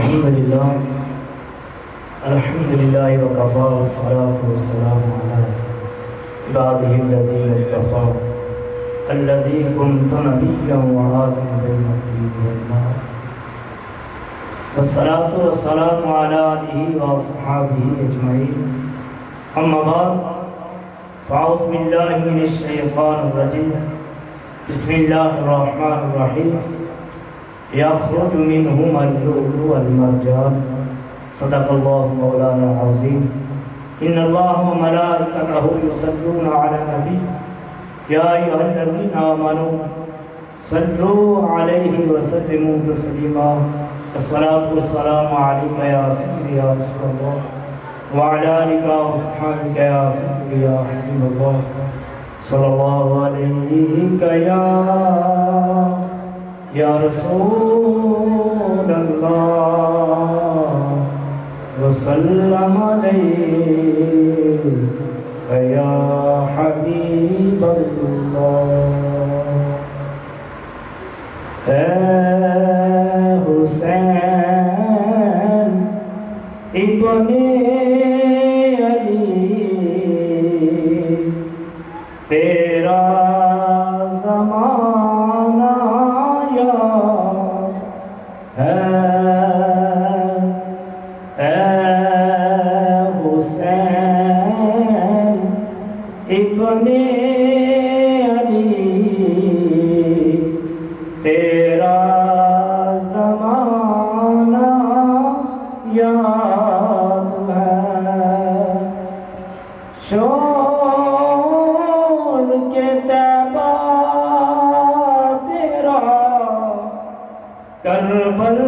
الحمد لله وكفى والصلاة والسلام على عباده الذين اصطفى الذي كنت نبيا وآدم بين الدين والنار والصلاة والسلام على آله وأصحابه أجمعين أما بعد فأعوذ بالله من الشيطان الرجيم بسم الله الرحمن الرحيم يخرج منهما اللؤلؤ والمرجان صدق الله مولانا العظيم إن الله وملائكته يصلون على النبي يا أيها الذين آمنوا صلوا عليه وسلموا تسليما الصلاة والسلام عليك يا سيدي يا رسول الله وعلى آلك وصحبك يا سيدي يا حبيب الله صلى الله عليك يا رسول الله وسلم عليك يا حبيب الله اے حسین ابن علی تیرا زمانہ یاد ہے ابن علی تیرا زمانہ یاد ہے چھوڑ کے طیبہ تیرا کربل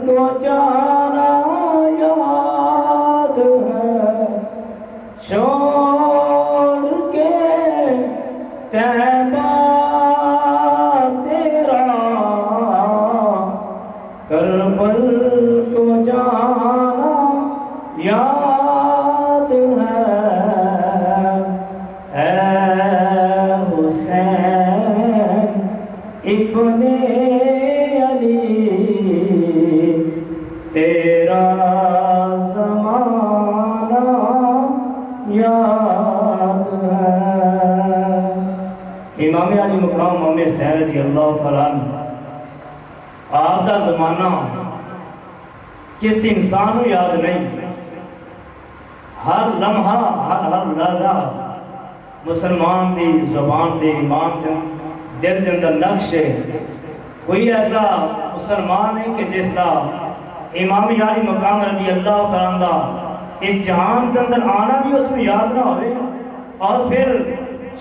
کو جانا یاد ہے طیبہ تیرا کربل کو جانا یاد ہے اے حسین ابن علی تیرا زمانہ یاد ہے امام علی مقام امام حسین رضی اللہ تعالیٰ عنہ آپ دا زمانہ کس انسان کو یاد نہیں ہر لمحہ ہر لحظہ مسلمان دی زبان دی ایمان دی دل دے اندر نقش ہے کوئی ایسا مسلمان ہے کہ جس دا امام علی مقام رضی اللہ تعالیٰ عنہ اس جہان کے اندر آنا بھی اس میں یاد نہ ہوئے اور پھر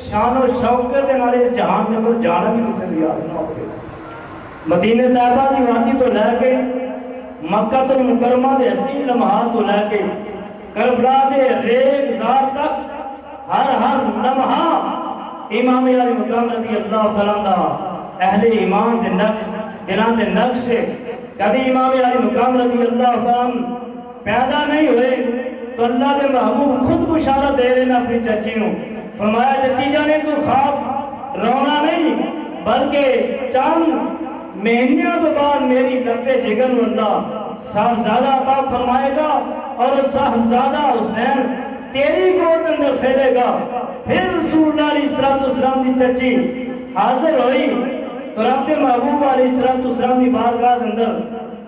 شان و شوکت ہمارے اس جہان میں اندر جانا بھی کسی بھی یاد نہ ہوگی مدینہ طیبہ دی وادی تو لے کے مکہ تو مکرمہ دے حسین لمحات تو لے کے کربلا دے ریگ ذات تک ہر لمحہ امام علی مقام رضی اللہ تعالیٰ عنہ اہل ایمان دے دلان دے نقش ہے کبھی امام علی مقام رضی اللہ تعالیٰ عنہ پیدا نہیں ہوئے تو اللہ دے محبوب خود بشارت دے رہے نا اپنی چچی نوں فرمایا چچی جانے کو خواب رونا نہیں بلکہ چند مہینوں تو بعد میری لبے جگر اللہ صاحبزادہ عطا فرمائے گا اور صاحبزادہ حسین تیری گود اندر پھیلے گا پھر رسول اللہ علیہ السلام کی چچی حاضر ہوئی تو رب محبوب علیہ السلام کی بارگاہ اندر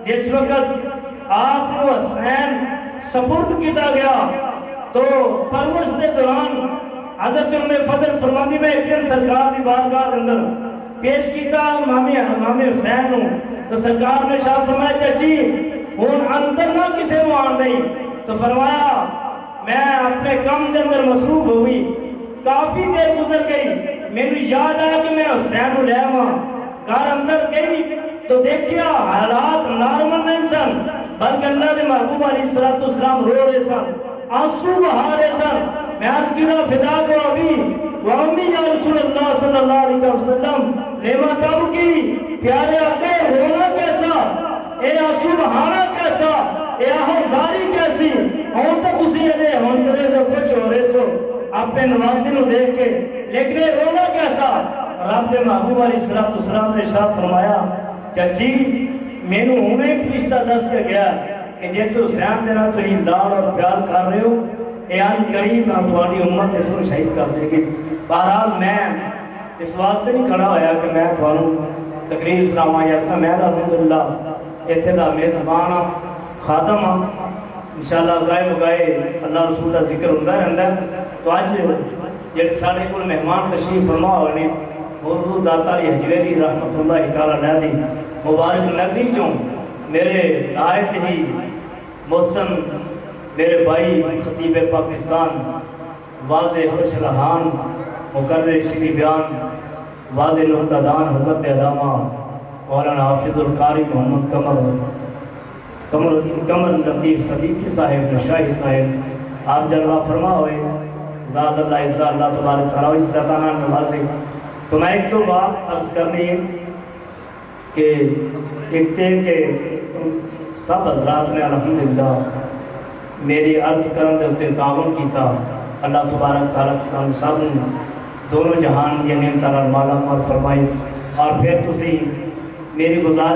جس وقت آپ کو حسین سپرد کیتا گیا تو پرورش کے دوران حضرت فضل فرماندی میں ایک دن سرکار دی بارگاہ اندر پیش کیتا امام حسین نوں تو سرکار نے شاہ فرمایا چچی ہن اندر نہ کسے نوں آن نہیں تو فرمایا میں اپنے کام دے اندر مصروف ہوئی کافی دیر گزر گئی مینوں یاد آیا کہ میں حسین نوں لے آواں گھر اندر گئی تو دیکھیا حالات نارمل نہیں سن بلکہ اللہ دے محبوب علیہ السلام رو رہے سن آنسو بہا رہے سن میں عرض کیا فدا کو ابھی وَأُمِّي یا رسول اللہ صلی اللہ علیہ وسلم لیما تب کی پیارے آقے رونا کیسا اے آنسو بہانا کیسا اے آہوزاری کیسی ہون تو کسی علیہ ہون سرے سے کچھ ہو رہے سو اپنے نواسی نو دیکھ کے لیکن رونا کیسا رب محبوب علیہ السلام نے ارشاد فرمایا چچی مینو ہنے فرشتہ دس کے گیا کہ جیسے حسین دینا تو ہی لال اور پیار کر رہے ہو اے ان قریب نہ تھوڑی امت اس کو شہید کر دے گی. بہرحال میں اس واسطے نہیں کھڑا ہویا کہ میں تھانوں تقریر سناواں یا اس میں الحمدللہ اتنے دا میزبان ہاں خادم ہاں انشاءاللہ گائے بگائے اللہ رسول کا ذکر ہوتا رہتا ہے. تو اج جڑے سارے کو مہمان تشریف فرما ہوئے نے حضور داتا علی حجویری رحمت اللہ تعالی علیہ دی مبارک نگری چوں میرے آیت ہی محسن میرے بھائی خطیب پاکستان واضح حرش رحان مقرر شری بیان واضح نقطہ دان حضرت علامہ مولانا حافظ القاری محمد قمر لطیف صدیقی صاحب نشاہی صاحب آپ جلوہ فرما ہوئے ذات اللہ عزہ اللہ تبارک تعالیٰ عزتانہ نوازے. تو میں ایک دو بات عرض کرنی ہے کہ ایک تے کہ سب حضرات نے الحمدللہ میری عرض کرن دے اتے تعاون کیتا. اللہ تبارک تعالیٰ ہم سب دونوں جہان کی نعمتاں نال مالا مال فرمائی. اور پھر تسی میری گزارش